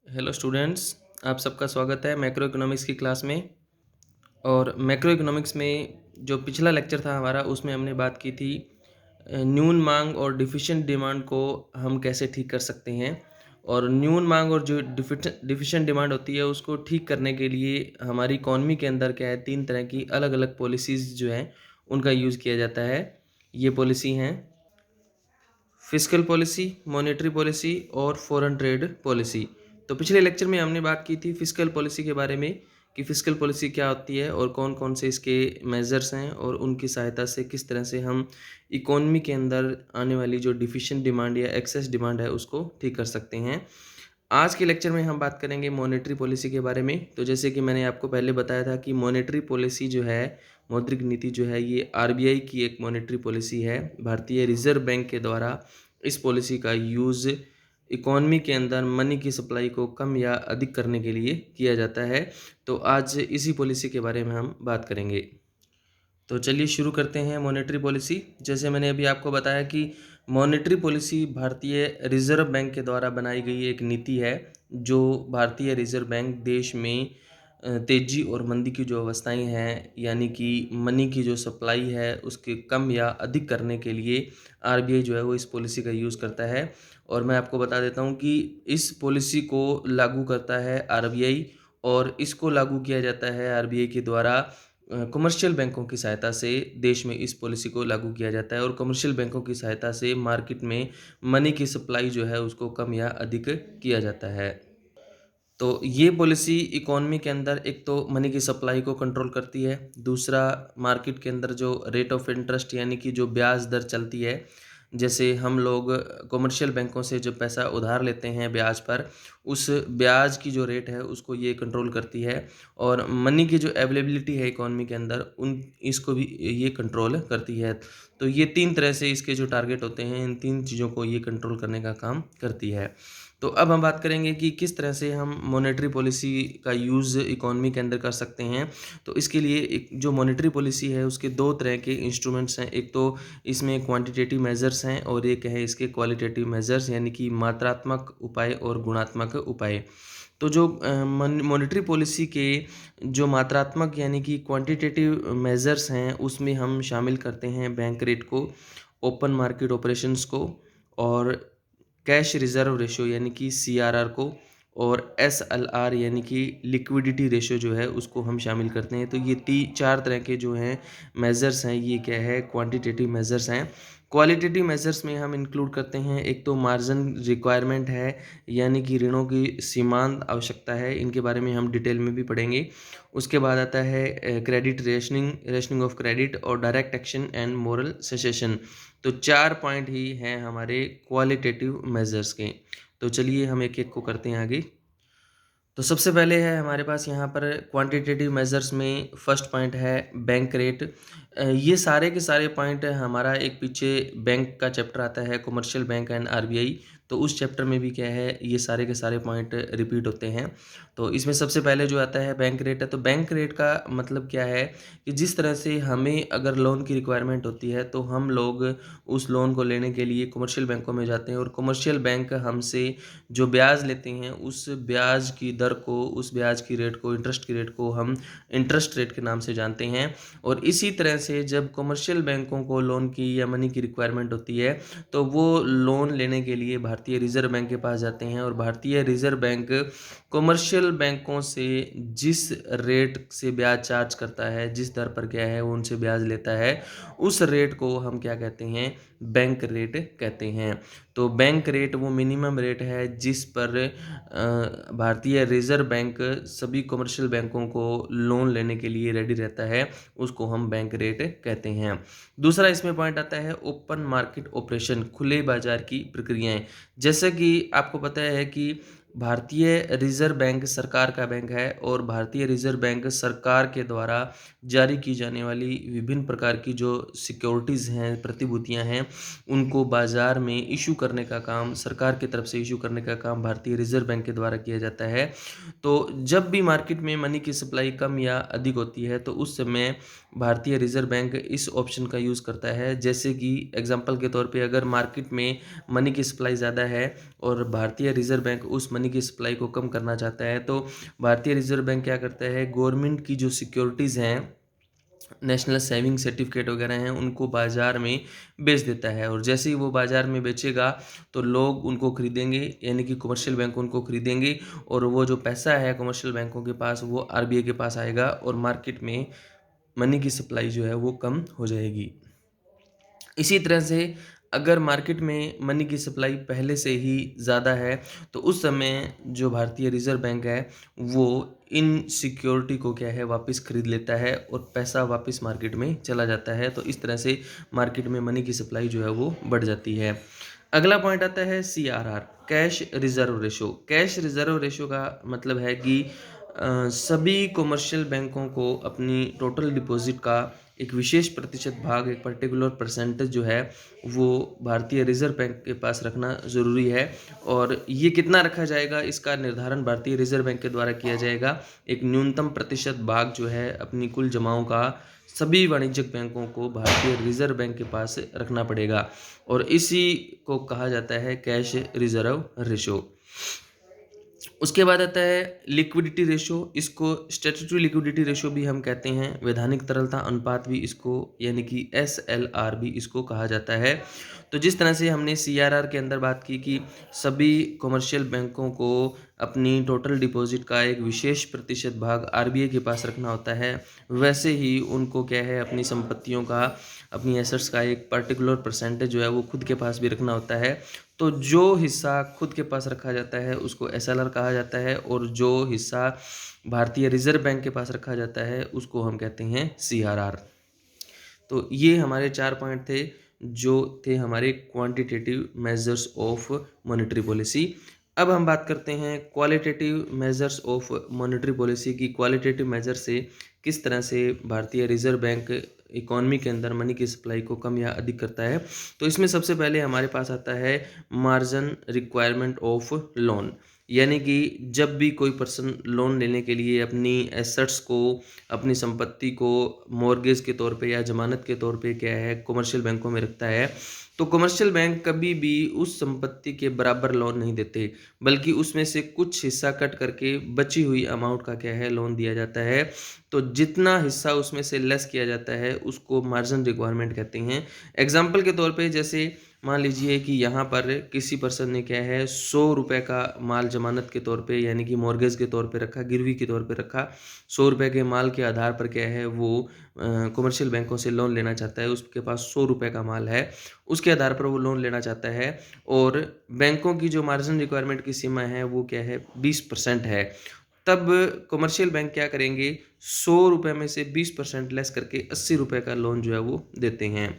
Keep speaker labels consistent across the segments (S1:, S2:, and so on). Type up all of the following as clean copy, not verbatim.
S1: Hello students, आप सबका स्वागत है मैक्रो इकोनॉमिक्स की क्लास में। और मैक्रो इकोनॉमिक्स में जो पिछला लेक्चर था हमारा, उसमें हमने बात की थी न्यून मांग और डिफिशिएंट डिमांड को हम कैसे ठीक कर सकते हैं। और न्यून मांग और जो डिफिशिएंट डिमांड होती है उसको ठीक करने के लिए हमारी इकॉनमी के अंदर क्या है, 3 तरह की अलग अलग पॉलिसीज़ जो हैं उनका यूज़ किया जाता है। ये पॉलिसी हैं फिस्कल पॉलिसी, मॉनेटरी पॉलिसी और फॉरेन ट्रेड पॉलिसी। तो पिछले लेक्चर में हमने बात की थी फिस्कल पॉलिसी के बारे में कि फिस्कल पॉलिसी क्या होती है और कौन कौन से इसके मेजर्स हैं और उनकी सहायता से किस तरह से हम इकोनॉमी के अंदर आने वाली जो डिफिशिएंट डिमांड या एक्सेस डिमांड है उसको ठीक कर सकते हैं। आज के लेक्चर में हम बात करेंगे मॉनेटरी पॉलिसी के बारे में। तो जैसे कि मैंने आपको पहले बताया था कि मॉनेटरी पॉलिसी जो है, मौद्रिक नीति जो है, ये आरबीआई की एक मॉनेटरी पॉलिसी है। भारतीय रिजर्व बैंक के द्वारा इस पॉलिसी का यूज़ इकॉनमी के अंदर मनी की सप्लाई को कम या अधिक करने के लिए किया जाता है। तो आज इसी पॉलिसी के बारे में हम बात करेंगे। तो चलिए शुरू करते हैं मॉनेटरी पॉलिसी। जैसे मैंने अभी आपको बताया कि मॉनेटरी पॉलिसी भारतीय रिजर्व बैंक के द्वारा बनाई गई एक नीति है, जो भारतीय रिजर्व बैंक देश में तेज़ी और मंदी की जो अवस्थाएं हैं, यानी कि मनी की जो सप्लाई है उसके कम या अधिक करने के लिए आरबीआई जो है वो इस पॉलिसी का यूज़ करता है। और मैं आपको बता देता हूँ कि इस पॉलिसी को लागू करता है आरबीआई, और इसको लागू किया जाता है आरबीआई के द्वारा कमर्शियल बैंकों की सहायता से। देश में इस पॉलिसी को लागू किया जाता है और कमर्शियल बैंकों की सहायता से मार्केट में मनी की सप्लाई जो है उसको कम या अधिक किया जाता है। तो ये पॉलिसी इकॉनमी के अंदर एक तो मनी की सप्लाई को कंट्रोल करती है, दूसरा मार्केट के अंदर जो रेट ऑफ इंटरेस्ट यानी कि जो ब्याज दर चलती है, जैसे हम लोग कमर्शियल बैंकों से जो पैसा उधार लेते हैं ब्याज पर, उस ब्याज की जो रेट है उसको ये कंट्रोल करती है। और मनी की जो अवेलेबिलिटी है इकॉनमी के अंदर, उन इसको भी ये कंट्रोल करती है। तो ये 3 तरह से इसके जो टारगेट होते हैं, इन 3 चीज़ों को ये कंट्रोल करने का काम करती है। तो अब हम बात करेंगे कि किस तरह से हम मॉनेटरी पॉलिसी का यूज़ इकॉनमी के अंदर कर सकते हैं। तो इसके लिए एक जो मॉनेटरी पॉलिसी है उसके 2 तरह के इंस्ट्रूमेंट्स हैं। एक तो इसमें क्वांटिटेटिव मेजर्स हैं और एक है इसके क्वालिटेटिव मेजर्स, यानी कि मात्रात्मक उपाय और गुणात्मक उपाय। तो जो मॉनेटरी पॉलिसी के जो मात्रात्मक यानी कि क्वांटिटेटिव मेजर्स हैं उसमें हम शामिल करते हैं बैंक रेट को, ओपन मार्केट ऑपरेशंस को, और कैश रिज़र्व रेशो यानी कि सीआरआर को, और एसएलआर यानी कि लिक्विडिटी रेशो जो है उसको हम शामिल करते हैं। तो ये 4 तरह के जो हैं मेजर्स हैं, ये क्या है, क्वांटिटेटिव मेजर्स हैं। क्वालिटेटिव मेजर्स में हम इंक्लूड करते हैं, एक तो मार्जिन रिक्वायरमेंट है, यानी कि ऋणों की सीमांत आवश्यकता है, इनके बारे में हम डिटेल में भी पढ़ेंगे। उसके बाद आता है क्रेडिट रेशनिंग ऑफ क्रेडिट और direct action and moral cessation. तो 4 पॉइंट ही हैं हमारे क्वालिटेटिव मेजर्स के। तो चलिए हम एक एक को करते हैं आगे। तो सबसे पहले है हमारे पास यहाँ पर क्वांटिटेटिव मेजर्स में फर्स्ट पॉइंट है बैंक रेट। ये सारे के सारे पॉइंट हमारा एक पीछे बैंक का चैप्टर आता है, कमर्शियल बैंक एंड आरबीआई। तो उस चैप्टर में भी क्या है, ये सारे के सारे पॉइंट रिपीट होते हैं। तो इसमें सबसे पहले जो आता है बैंक रेट है। तो बैंक रेट का मतलब क्या है कि जिस तरह से हमें अगर लोन की रिक्वायरमेंट होती है तो हम लोग उस लोन को लेने के लिए कमर्शियल बैंकों में जाते हैं, और कमर्शियल बैंक हमसे जो ब्याज लेते हैं उस ब्याज की दर को, उस ब्याज की रेट को, इंटरेस्ट की रेट को हम इंटरेस्ट रेट के नाम से जानते हैं। और इसी तरह से जब कमर्शियल बैंकों को लोन की या मनी की रिक्वायरमेंट होती है तो वो लोन लेने के लिए भारतीय रिजर्व बैंक के पास जाते हैं, और भारतीय रिजर्व बैंक कमर्शियल बैंकों से जिस रेट से ब्याज चार्ज करता है, जिस दर पर क्या है वो उनसे ब्याज लेता है, उस रेट को हम क्या कहते हैं, बैंक रेट कहते हैं। तो बैंक रेट वो मिनिमम रेट है जिस पर भारतीय रिजर्व बैंक सभी कमर्शियल बैंकों को लोन लेने के लिए रेडी रहता है, उसको हम बैंक रेट कहते हैं। दूसरा इसमें पॉइंट आता है ओपन मार्केट ऑपरेशन, खुले बाजार की प्रक्रियाएं। जैसे कि आपको पता है कि भारतीय रिजर्व बैंक सरकार का बैंक है, और भारतीय रिजर्व बैंक सरकार के द्वारा जारी की जाने वाली विभिन्न प्रकार की जो सिक्योरिटीज़ हैं, प्रतिभूतियां हैं, उनको बाज़ार में इशू करने का काम, सरकार की तरफ से इशू करने का काम भारतीय रिजर्व बैंक के द्वारा किया जाता है। तो जब भी मार्केट में मनी की सप्लाई कम या अधिक होती है तो उस समय भारतीय रिजर्व बैंक इस ऑप्शन का यूज़ करता है। जैसे कि एग्जांपल के तौर पे अगर मार्केट में मनी की सप्लाई ज़्यादा है और भारतीय रिजर्व बैंक उस मनी मनी की सप्लाई को कम करना चाहता है तो भारतीय रिजर्व बैंक क्या करता है, गवर्नमेंट की जो सिक्योरिटीज़ हैं, नेशनल सेविंग सर्टिफिकेट वगैरह हैं, उनको बाज़ार में बेच देता है। और जैसे ही वो बाज़ार में बेचेगा तो लोग उनको खरीदेंगे, यानी कि कमर्शियल बैंक उनको खरीदेंगे और वो जो पैसा है कमर्शियल बैंकों के पास वो आरबीआई के पास आएगा और मार्केट में मनी की सप्लाई जो है वो कम हो जाएगी। इसी तरह से अगर मार्केट में मनी की सप्लाई पहले से ही ज़्यादा है तो उस समय जो भारतीय रिजर्व बैंक है वो इन सिक्योरिटी को क्या है वापस खरीद लेता है और पैसा वापस मार्केट में चला जाता है। तो इस तरह से मार्केट में मनी की सप्लाई जो है वो बढ़ जाती है। अगला पॉइंट आता है CRR, cash reserve ratio. Cash reserve ratio का मतलब है कि सभी कमर्शियल बैंकों को अपनी टोटल डिपॉजिट का एक विशेष प्रतिशत भाग, एक पर्टिकुलर परसेंटेज जो है वो भारतीय रिजर्व बैंक के पास रखना ज़रूरी है। और ये कितना रखा जाएगा इसका निर्धारण भारतीय रिजर्व बैंक के द्वारा किया जाएगा। एक न्यूनतम प्रतिशत भाग जो है अपनी कुल जमाओं का सभी वाणिज्यिक बैंकों को भारतीय रिजर्व बैंक के पास रखना पड़ेगा और इसी को कहा जाता है कैश रिजर्व रेशो। उसके बाद आता है लिक्विडिटी रेशो, इसको स्टैट्यूटरी लिक्विडिटी रेशो भी हम कहते हैं, वैधानिक तरलता अनुपात भी इसको, यानी कि SLR भी इसको कहा जाता है। तो जिस तरह से हमने CRR के अंदर बात की कि सभी कमर्शियल बैंकों को अपनी टोटल डिपॉजिट का एक विशेष प्रतिशत भाग आरबीआई के पास रखना होता है, वैसे ही उनको क्या है अपनी संपत्तियों का, अपनी एसेट्स का एक पर्टिकुलर परसेंटेज जो है वो खुद के पास भी रखना होता है। तो जो हिस्सा खुद के पास रखा जाता है उसको SLR कहा जाता है और जो हिस्सा भारतीय रिजर्व बैंक के पास रखा जाता है उसको हम कहते हैं CRR। तो ये हमारे 4 पॉइंट थे जो थे हमारे quantitative measures of monetary policy. अब हम बात करते हैं qualitative measures of monetary policy की। क्वालिटेटिव मेजर से किस तरह से भारतीय रिजर्व बैंक इकोनॉमी के अंदर मनी की सप्लाई को कम या अधिक करता है। तो इसमें सबसे पहले हमारे पास आता है मार्जिन रिक्वायरमेंट ऑफ लोन, यानी कि जब भी कोई पर्सन लोन लेने के लिए अपनी एसेट्स को, अपनी संपत्ति को मॉर्गेज के तौर पे या जमानत के तौर पे क्या है कमर्शियल बैंकों में रखता है, तो कमर्शियल बैंक कभी भी उस संपत्ति के बराबर लोन नहीं देते, बल्कि उसमें से कुछ हिस्सा कट करके बची हुई अमाउंट का क्या है लोन दिया जाता है। तो जितना हिस्सा उसमें से लेस किया जाता है उसको मार्जिन रिक्वायरमेंट कहते हैं। एग्जाम्पल के तौर पे जैसे मान लीजिए कि यहाँ पर किसी पर्सन ने क्या है 100 रुपये का माल जमानत के तौर पे, यानी कि मॉर्गेज के तौर पे रखा, गिरवी के तौर पे रखा। 100 रुपये के माल के आधार पर क्या है वो कमर्शियल बैंकों से लोन लेना चाहता है। उसके पास 100 रुपये का माल है, उसके आधार पर वो लोन लेना चाहता है और बैंकों की जो मार्जिन रिक्वायरमेंट की सीमा है वो क्या है 20% है। तब कमर्शियल बैंक क्या करेंगे, 100 रुपये में से 20% लेस करके 80 रुपये का लोन जो है वो देते हैं।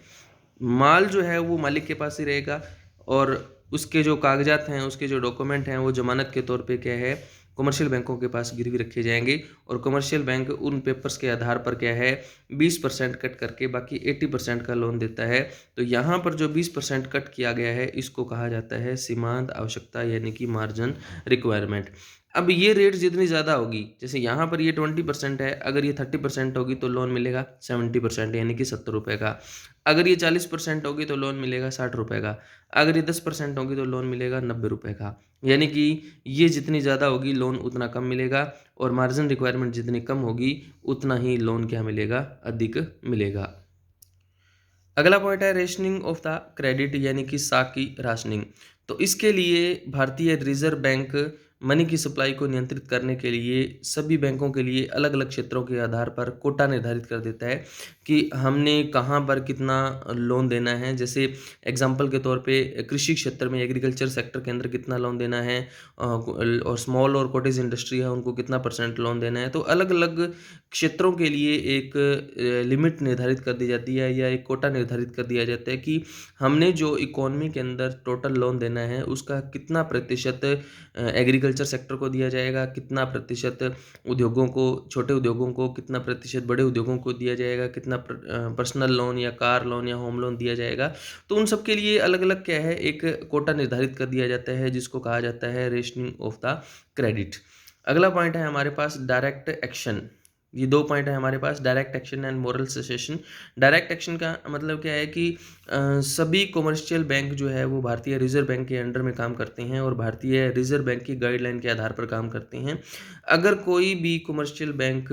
S1: माल जो है वो मालिक के पास ही रहेगा और उसके जो कागजात हैं, उसके जो डॉक्यूमेंट हैं वो जमानत के तौर पे क्या है कमर्शियल बैंकों के पास गिरवी रखे जाएंगे और कमर्शियल बैंक उन पेपर्स के आधार पर क्या है 20% कट करके बाकी 80% का लोन देता है। तो यहाँ पर जो 20% कट किया गया है इसको कहा जाता है सीमांत आवश्यकता, यानी कि मार्जिन रिक्वायरमेंट। अब ये रेट जितनी ज़्यादा होगी, जैसे यहाँ पर ये 20% है, अगर ये 30% होगी तो लोन मिलेगा 70%, यानी कि 70 रुपये का। अगर ये 40% होगी तो लोन मिलेगा 60 रुपये का। अगर ये 10% होगी तो लोन मिलेगा 90 रुपये का। यानी कि ये जितनी ज़्यादा होगी लोन उतना कम मिलेगा और मार्जिन रिक्वायरमेंट जितनी कम होगी उतना ही लोन क्या मिलेगा, अधिक मिलेगा। अगला पॉइंट है रेशनिंग ऑफ द क्रेडिट, यानी कि साख की राशनिंग। तो इसके लिए भारतीय रिजर्व बैंक मनी की सप्लाई को नियंत्रित करने के लिए सभी बैंकों के लिए अलग अलग क्षेत्रों के आधार पर कोटा निर्धारित कर देता है कि हमने कहाँ पर कितना लोन देना है। जैसे एग्जांपल के तौर पे कृषि क्षेत्र में, एग्रीकल्चर सेक्टर के अंदर कितना लोन देना है और स्मॉल और कॉटेज इंडस्ट्री है उनको कितना % लोन देना है। तो अलग अलग क्षेत्रों के लिए एक लिमिट निर्धारित कर दी जाती है या एक कोटा निर्धारित कर दिया जाता है कि हमने जो इकोनॉमी के अंदर टोटल लोन देना है उसका कितना प्रतिशत एग्रीकल्चर सेक्टर को दिया जाएगा, कितना प्रतिशत उद्योगों को, छोटे उद्योगों को, कितना प्रतिशत बड़े उद्योगों को दिया जाएगा, कितना पर्सनल लोन या कार लोन या होम लोन दिया जाएगा। तो उन सब के लिए अलग अलग क्या है एक कोटा निर्धारित कर दिया जाता है जिसको कहा जाता है रेशनिंग ऑफ द क्रेडिट। अगला पॉइंट है हमारे पास डायरेक्ट एक्शन, ये 2 पॉइंट है हमारे पास, direct action and moral secession. Direct action का मतलब क्या है कि सभी कमर्शियल बैंक जो है वो भारतीय रिज़र्व बैंक के अंडर में काम करते हैं और भारतीय रिज़र्व बैंक की गाइडलाइन के आधार पर काम करते हैं। अगर कोई भी कमर्शियल बैंक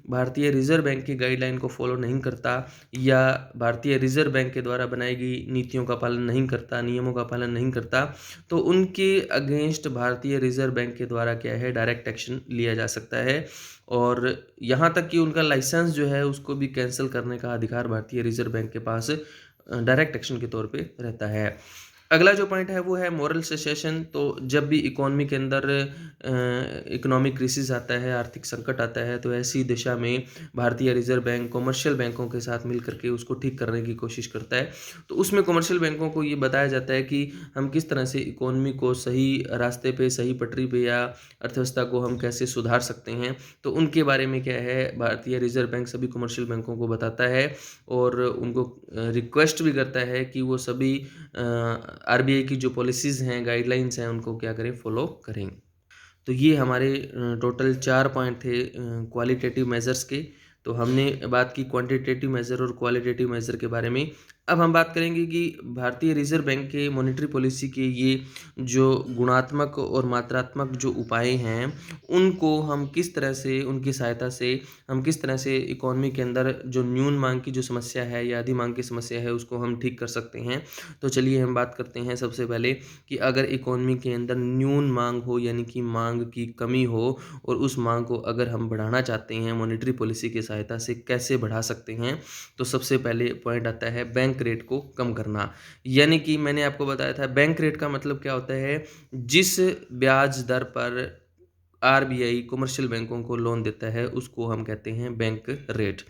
S1: भारतीय रिज़र्व बैंक की गाइडलाइन को फॉलो नहीं करता या भारतीय रिज़र्व बैंक के द्वारा बनाई गई नीतियों का पालन नहीं करता, नियमों का पालन नहीं करता, तो उनके अगेंस्ट भारतीय रिज़र्व बैंक के द्वारा क्या है, डायरेक्ट एक्शन लिया जा सकता है। और यहाँ तक कि उनका लाइसेंस जो है उसको भी कैंसिल करने का अधिकार भारतीय रिज़र्व बैंक के पास डायरेक्ट एक्शन के तौर पे रहता है। अगला जो पॉइंट है वो है मोरल सेसेशन। तो जब भी इकोनॉमी के अंदर इकोनॉमिक क्राइसिस आता है, आर्थिक संकट आता है, तो ऐसी दिशा में भारतीय रिज़र्व बैंक कमर्शियल बैंकों के साथ मिल करके उसको ठीक करने की कोशिश करता है। तो उसमें कमर्शियल बैंकों को ये बताया जाता है कि हम किस तरह से इकोनॉमी को सही रास्ते पे, सही पटरी पे या अर्थव्यवस्था को हम कैसे सुधार सकते हैं। तो उनके बारे में क्या है, भारतीय रिज़र्व बैंक सभी कमर्शियल बैंकों को बताता है और उनको रिक्वेस्ट भी करता है कि वो सभी आरबीआई की जो पॉलिसीज़ हैं, गाइडलाइंस हैं, उनको क्या करें, फॉलो करें। तो ये हमारे टोटल 4 पॉइंट थे क्वालिटेटिव मेजर्स के। तो हमने बात की क्वांटिटेटिव मेजर और क्वालिटेटिव मेजर के बारे में। अब हम बात करेंगे कि भारतीय रिज़र्व बैंक के मॉनेटरी पॉलिसी के ये जो गुणात्मक और मात्रात्मक जो उपाय हैं, उनको हम किस तरह से, उनकी सहायता से हम किस तरह से इकोनॉमी के अंदर जो न्यून मांग की जो समस्या है या अधि मांग की समस्या है, उसको हम ठीक कर सकते हैं। तो चलिए हम बात करते हैं सबसे पहले कि अगर इकोनॉमी के अंदर न्यून मांग हो, यानी कि मांग की कमी हो, और उस मांग को अगर हम बढ़ाना चाहते हैं मॉनेटरी पॉलिसी की सहायता से, कैसे बढ़ा सकते हैं। तो सबसे पहले पॉइंट आता है बैंक रेट को कम करना। यानी कि मैंने आपको बताया था बैंक रेट का मतलब क्या होता है, जिस ब्याज दर पर आरबीआई कमर्शियल बैंकों को लोन देता है उसको हम कहते हैं बैंक रेट।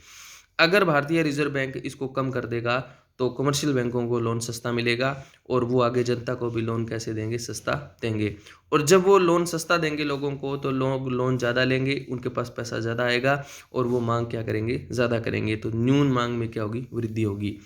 S1: अगर भारतीय रिजर्व बैंक इसको कम कर देगा तो कमर्शियल बैंकों को लोन सस्ता मिलेगा और वो आगे जनता को भी लोन कैसे देंगे, सस्ता देंगे। और जब वो लोन सस्ता देंगे लोगों को तो लोग लोन ज़्यादा लेंगे, उनके पास पैसा ज़्यादा आएगा और वो मांग क्या करेंगे, ज़्यादा करेंगे। तो न्यून मांग में क्या होगी, वृद्धि होगी।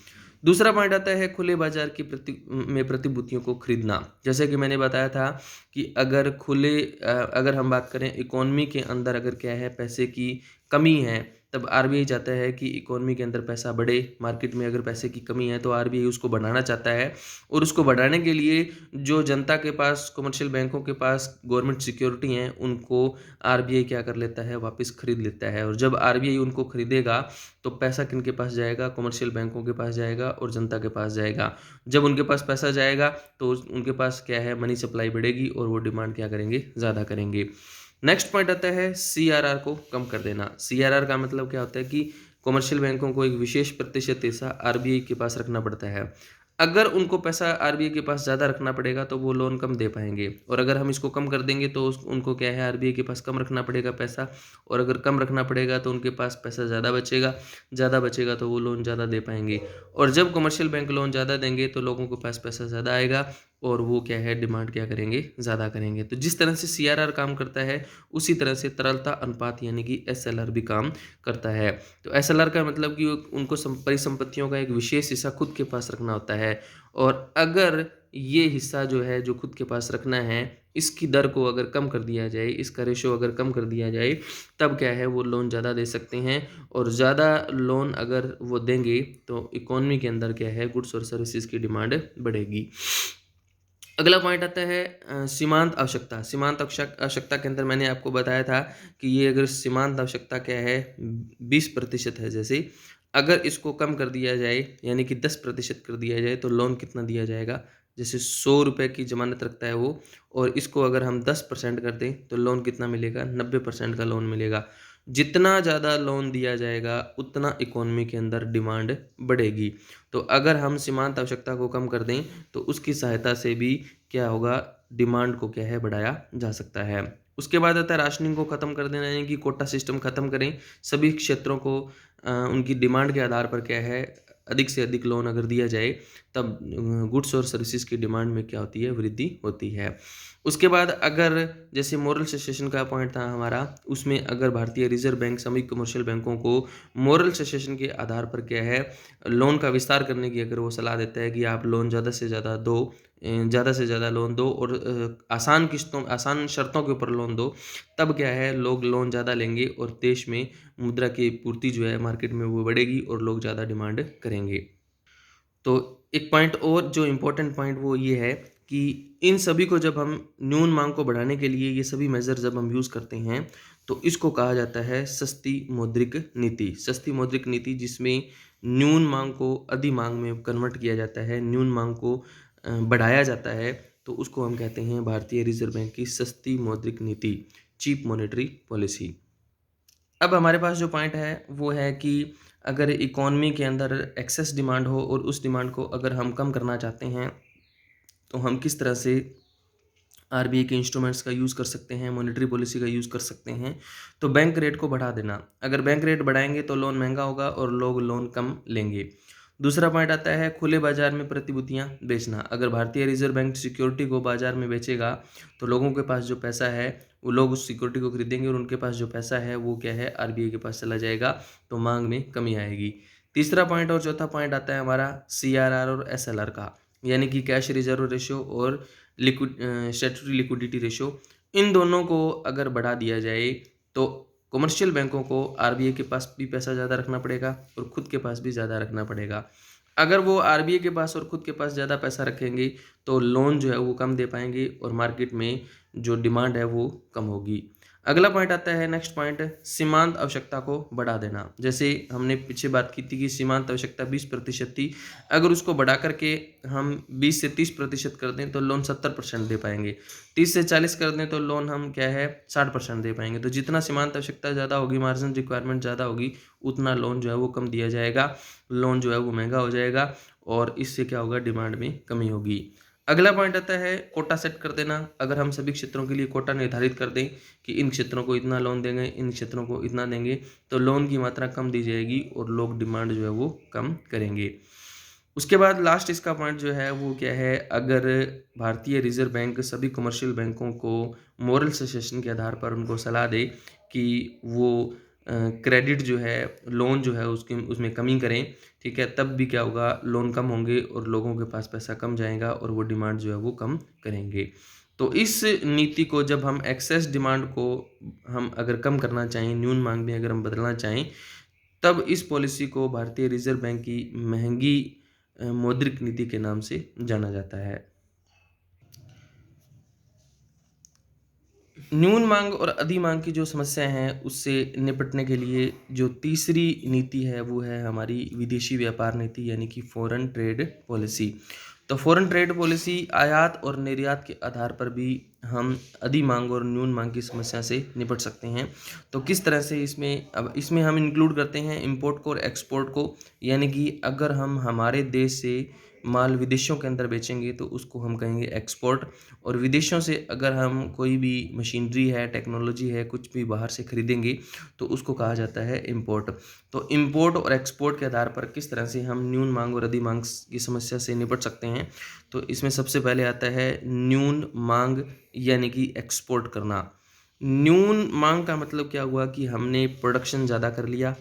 S1: दूसरा पॉइंट आता है खुले बाजार की प्रतिभूतियों को खरीदना। जैसे कि मैंने बताया था कि अगर हम बात करें इकोनॉमी के अंदर अगर क्या है, पैसे की कमी है, तब आरबीआई चाहता है कि इकोनॉमी के अंदर पैसा बढ़े। मार्केट में अगर पैसे की कमी है तो आरबीआई उसको बढ़ाना चाहता है और उसको बढ़ाने के लिए जो जनता के पास, कमर्शियल बैंकों के पास गवर्नमेंट सिक्योरिटी हैं, उनको आरबीआई क्या कर लेता है, वापस खरीद लेता है। और जब आरबीआई उनको खरीदेगा तो पैसा किन के पास जाएगा, कमर्शियल बैंकों के पास जाएगा और जनता के पास जाएगा। जब उनके पास पैसा जाएगा तो उनके पास क्या है, मनी सप्लाई बढ़ेगी और वो डिमांड क्या करेंगे, ज़्यादा करेंगे। नेक्स्ट पॉइंट आता है सीआरआर को कम कर देना। सीआरआर का मतलब क्या होता है कि कमर्शियल बैंकों को एक विशेष प्रतिशत हिस्सा आरबीआई के पास रखना पड़ता है। अगर उनको पैसा आरबीआई के पास ज़्यादा रखना पड़ेगा तो वो लोन कम दे पाएंगे, और अगर हम इसको कम कर देंगे तो उनको क्या है, आरबीआई के पास कम रखना पड़ेगा पैसा, और अगर कम रखना पड़ेगा तो उनके पास पैसा ज़्यादा बचेगा तो वो लोन ज़्यादा दे पाएंगे। और जब कमर्शियल बैंक लोन ज़्यादा देंगे तो लोगों के पास पैसा ज़्यादा आएगा और वो क्या है, डिमांड क्या करेंगे, ज़्यादा करेंगे। तो जिस तरह से सीआरआर काम करता है उसी तरह से तरलता अनुपात यानी कि एसएलआर भी काम करता है। तो एसएलआर का मतलब कि उनको परिसंपत्तियों का एक विशेष हिस्सा खुद के पास रखना होता है, और अगर ये हिस्सा जो है, जो खुद के पास रखना है, इसकी दर को अगर कम कर दिया जाए, इसका रेशो अगर कम कर दिया जाए, तब क्या है, वो लोन ज़्यादा दे सकते हैं। और ज़्यादा लोन अगर वो देंगे तो इकोनॉमी के अंदर क्या है, गुड्स और सर्विसेज की डिमांड बढ़ेगी। अगला पॉइंट आता है सीमांत आवश्यकता। सीमांत आवश्यकता के अंदर मैंने आपको बताया था कि ये अगर सीमांत आवश्यकता क्या है, 20% है। जैसे अगर इसको कम कर दिया जाए, यानी कि 10% कर दिया जाए, तो लोन कितना दिया जाएगा। जैसे 100 रुपये की ज़मानत रखता है वो, और इसको अगर हम 10% कर दें तो लोन कितना मिलेगा, 90% का लोन मिलेगा। जितना ज़्यादा लोन दिया जाएगा उतना इकोनॉमी के अंदर डिमांड बढ़ेगी। तो अगर हम सीमांत आवश्यकता को कम कर दें तो उसकी सहायता से भी क्या होगा, डिमांड को क्या है, बढ़ाया जा सकता है। उसके बाद आता है राशनिंग को ख़त्म कर देना, यानी कि कोटा सिस्टम ख़त्म करें। सभी क्षेत्रों को उनकी डिमांड के आधार पर क्या है, अधिक से अधिक लोन अगर दिया जाए, तब गुड्स और सर्विसेज की डिमांड में क्या होती है, वृद्धि होती है। उसके बाद अगर जैसे मोरल सेसेशन का पॉइंट था हमारा, उसमें अगर भारतीय रिजर्व बैंक सभी कमर्शियल बैंकों को मोरल सेसेशन के आधार पर क्या है, लोन का विस्तार करने की अगर वो सलाह देता है कि आप लोन ज़्यादा से ज़्यादा दो, ज़्यादा से ज़्यादा लोन दो और आसान किस्तों आसान शर्तों के ऊपर लोन दो, तब क्या है लोग लोन ज़्यादा लेंगे और देश में मुद्रा की पूर्ति जो है मार्केट में वो बढ़ेगी और लोग ज़्यादा डिमांड करेंगे। तो एक पॉइंट और जो इम्पोर्टेंट पॉइंट वो ये है कि इन सभी को जब हम न्यून मांग को बढ़ाने के लिए ये सभी मेजर जब हम यूज़ करते हैं, तो इसको कहा जाता है सस्ती मौद्रिक नीति। सस्ती मौद्रिक नीति जिसमें न्यून मांग को अधि मांग में कन्वर्ट किया जाता है, न्यून मांग को बढ़ाया जाता है, तो उसको हम कहते हैं भारतीय रिजर्व बैंक की सस्ती मौद्रिक नीति, चीप मॉनेटरी पॉलिसी। अब हमारे पास जो पॉइंट है वो है कि अगर इकोनॉमी के अंदर एक्सेस डिमांड हो और उस डिमांड को अगर हम कम करना चाहते हैं, तो हम किस तरह से आरबीआई के इंस्ट्रूमेंट्स का यूज़ कर सकते हैं, मॉनेटरी पॉलिसी का यूज़ कर सकते हैं। तो बैंक रेट को बढ़ा देना, अगर बैंक रेट बढ़ाएंगे तो लोन महंगा होगा और लोग लोन कम लेंगे। दूसरा पॉइंट आता है खुले बाजार में प्रतिभूतियां बेचना। अगर भारतीय रिजर्व बैंक सिक्योरिटी को बाजार में बेचेगा, तो लोगों के पास जो पैसा है वो लोग उस सिक्योरिटी को खरीदेंगे और उनके पास जो पैसा है वो क्या है आरबीआई के पास चला जाएगा, तो मांग में कमी आएगी। तीसरा पॉइंट और चौथा पॉइंट आता है हमारा सीआरआर और एसएलआर का, यानी कि कैश रिजर्व रेशियो और लिक्विड स्टैट्यूटरी लिक्विडिटी रेशियो। इन दोनों को अगर बढ़ा दिया जाए तो कमर्शियल बैंकों को आरबीआई के पास भी पैसा ज़्यादा रखना पड़ेगा और खुद के पास भी ज़्यादा रखना पड़ेगा। अगर वो आरबीआई के पास और खुद के पास ज़्यादा पैसा रखेंगे, तो लोन जो है वो कम दे पाएंगे और मार्केट में जो डिमांड है वो कम होगी। अगला पॉइंट आता है नेक्स्ट पॉइंट, सीमांत आवश्यकता को बढ़ा देना। जैसे हमने पीछे बात की थी कि सीमांत आवश्यकता 20% थी, अगर उसको बढ़ा करके हम 20 से 30% कर दें तो लोन 70% दे पाएंगे। 30 से 40 कर दें तो लोन हम क्या है 60% दे पाएंगे। तो जितना सीमांत आवश्यकता ज़्यादा होगी, मार्जिन रिक्वायरमेंट ज़्यादा होगी, उतना लोन जो है वो कम दिया जाएगा, लोन जो है वो महंगा हो जाएगा और इससे क्या होगा डिमांड में कमी होगी। अगला पॉइंट आता है कोटा सेट कर देना। अगर हम सभी क्षेत्रों के लिए कोटा निर्धारित कर दें कि इन क्षेत्रों को इतना लोन देंगे, इन क्षेत्रों को इतना देंगे, तो लोन की मात्रा कम दी जाएगी और लोग डिमांड जो है वो कम करेंगे। उसके बाद लास्ट इसका पॉइंट जो है वो क्या है, अगर भारतीय रिजर्व बैंक सभी कमर्शियल बैंकों को मोरल सजेशन के आधार पर उनको सलाह दे कि वो क्रेडिट जो है, लोन जो है उसके उसमें कमी करें, ठीक है, तब भी क्या होगा लोन कम होंगे और लोगों के पास पैसा कम जाएगा और वो डिमांड जो है वो कम करेंगे। तो इस नीति को जब हम एक्सेस डिमांड को हम अगर कम करना चाहें, न्यून मांग में अगर हम बदलना चाहें, तब इस पॉलिसी को भारतीय रिजर्व बैंक की महंगी मौद्रिक नीति के नाम से जाना जाता है। न्यून मांग और अधि मांग की जो समस्या है उससे निपटने के लिए जो तीसरी नीति है वो है हमारी विदेशी व्यापार नीति, यानी कि फॉरेन ट्रेड पॉलिसी। तो फॉरेन ट्रेड पॉलिसी आयात और निर्यात के आधार पर भी हम अधि मांग और न्यून मांग की समस्या से निपट सकते हैं। तो किस तरह से इसमें, अब इसमें हम इंक्लूड करते हैं इंपोर्ट को और एक्सपोर्ट को, यानी कि अगर हम हमारे देश से माल विदेशों के अंदर बेचेंगे तो उसको हम कहेंगे एक्सपोर्ट, और विदेशों से अगर हम कोई भी मशीनरी है, टेक्नोलॉजी है, कुछ भी बाहर से खरीदेंगे तो उसको कहा जाता है इंपोर्ट। तो इंपोर्ट और एक्सपोर्ट के आधार पर किस तरह से हम न्यून मांग और अधि मांग की समस्या से निपट सकते हैं, तो इसमें सबसे पहले आता है न्यून मांग, यानी कि एक्सपोर्ट करना। न्यून मांग का मतलब क्या हुआ कि हमने प्रोडक्शन ज़्यादा कर लिया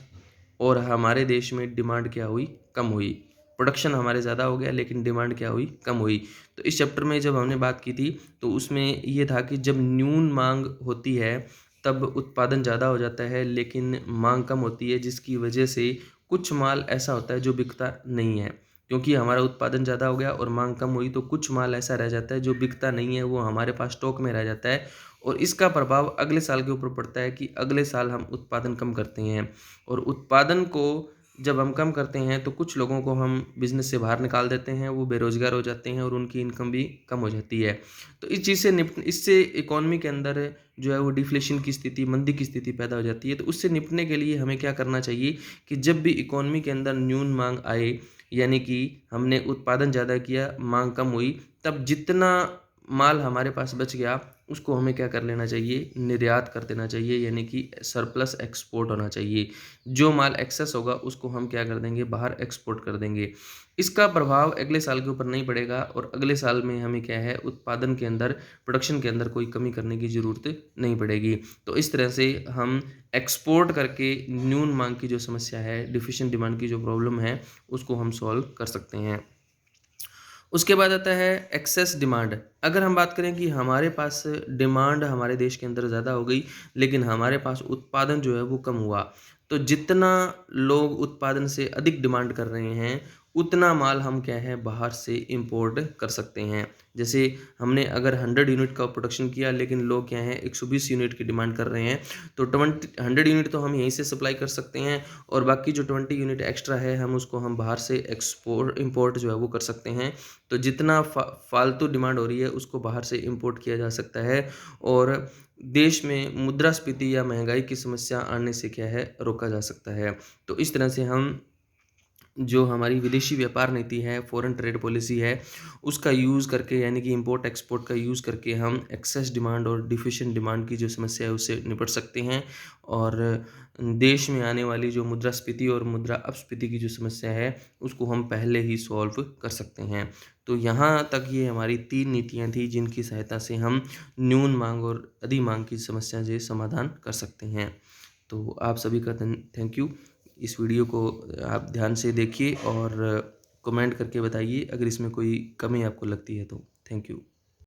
S1: और हमारे देश में डिमांड क्या हुई, कम हुई। प्रोडक्शन हमारे ज़्यादा हो गया लेकिन डिमांड क्या हुई, कम हुई। तो इस चैप्टर में जब हमने बात की थी तो उसमें ये था कि जब न्यून मांग होती है तब उत्पादन ज़्यादा हो जाता है लेकिन मांग कम होती है, जिसकी वजह से कुछ माल ऐसा होता है जो बिकता नहीं है। क्योंकि हमारा उत्पादन ज़्यादा हो गया और मांग कम हुई तो कुछ माल ऐसा रह जाता है जो बिकता नहीं है, वो हमारे पास स्टॉक में रह जाता है और इसका प्रभाव अगले साल के ऊपर पड़ता है कि अगले साल हम उत्पादन कम करते हैं, और उत्पादन को जब हम कम करते हैं तो कुछ लोगों को हम बिज़नेस से बाहर निकाल देते हैं, वो बेरोज़गार हो जाते हैं और उनकी इनकम भी कम हो जाती है। तो इस चीज़ से इससे इकॉनमी के अंदर जो है वो डिफ्लेशन की स्थिति, मंदी की स्थिति पैदा हो जाती है। तो उससे निपटने के लिए हमें क्या करना चाहिए कि जब भी इकॉनमी के अंदर न्यून मांग आए, यानी कि हमने उत्पादन ज़्यादा किया, मांग कम हुई, तब जितना माल हमारे पास बच गया उसको हमें क्या कर लेना चाहिए, निर्यात कर देना चाहिए, यानी कि सरप्लस एक्सपोर्ट होना चाहिए। जो माल एक्सेस होगा उसको हम क्या कर देंगे, बाहर एक्सपोर्ट कर देंगे। इसका प्रभाव अगले साल के ऊपर नहीं पड़ेगा और अगले साल में हमें क्या है, उत्पादन के अंदर, प्रोडक्शन के अंदर कोई कमी करने की ज़रूरत नहीं पड़ेगी। तो इस तरह से हम एक्सपोर्ट करके न्यून मांग की जो समस्या है, डिफिशिएंट डिमांड की जो प्रॉब्लम है, उसको हम सॉल्व कर सकते हैं। उसके बाद आता है एक्सेस डिमांड। अगर हम बात करें कि हमारे पास डिमांड हमारे देश के अंदर ज़्यादा हो गई, लेकिन हमारे पास उत्पादन जो है वो कम हुआ। तो जितना लोग उत्पादन से अधिक डिमांड कर रहे हैं, उतना माल हम क्या है बाहर से इम्पोर्ट कर सकते हैं। जैसे हमने अगर 100 यूनिट का प्रोडक्शन किया, लेकिन लोग क्या है 120 यूनिट की डिमांड कर रहे हैं, तो 100 यूनिट तो हम यहीं से सप्लाई कर सकते हैं, और बाकी जो 20 यूनिट एक्स्ट्रा है हम बाहर से इम्पोर्ट जो है वो कर सकते हैं। तो जितना फालतू डिमांड हो रही है उसको बाहर से इंपोर्ट किया जा सकता है, और देश में मुद्रास्फीति या महंगाई की समस्या आने से क्या है रोका जा सकता है। तो इस तरह से हम जो हमारी विदेशी व्यापार नीति है, फॉरेन ट्रेड पॉलिसी है, उसका यूज़ करके, यानी कि इंपोर्ट एक्सपोर्ट का यूज़ करके हम एक्सेस डिमांड और डिफिशिएंट डिमांड की जो समस्या है उससे निपट सकते हैं, और देश में आने वाली जो मुद्रास्फीति और मुद्रा अपस्फीति की जो समस्या है उसको हम पहले ही सॉल्व कर सकते हैं। तो यहाँ तक ये हमारी 3 नीतियाँ थी जिनकी सहायता से हम न्यून मांग और अधिक मांग की समस्या से समाधान कर सकते हैं। तो आप सभी का थैंक यू। इस वीडियो को आप ध्यान से देखिए और कमेंट करके बताइए अगर इसमें कोई कमी आपको लगती है तो। Thank you.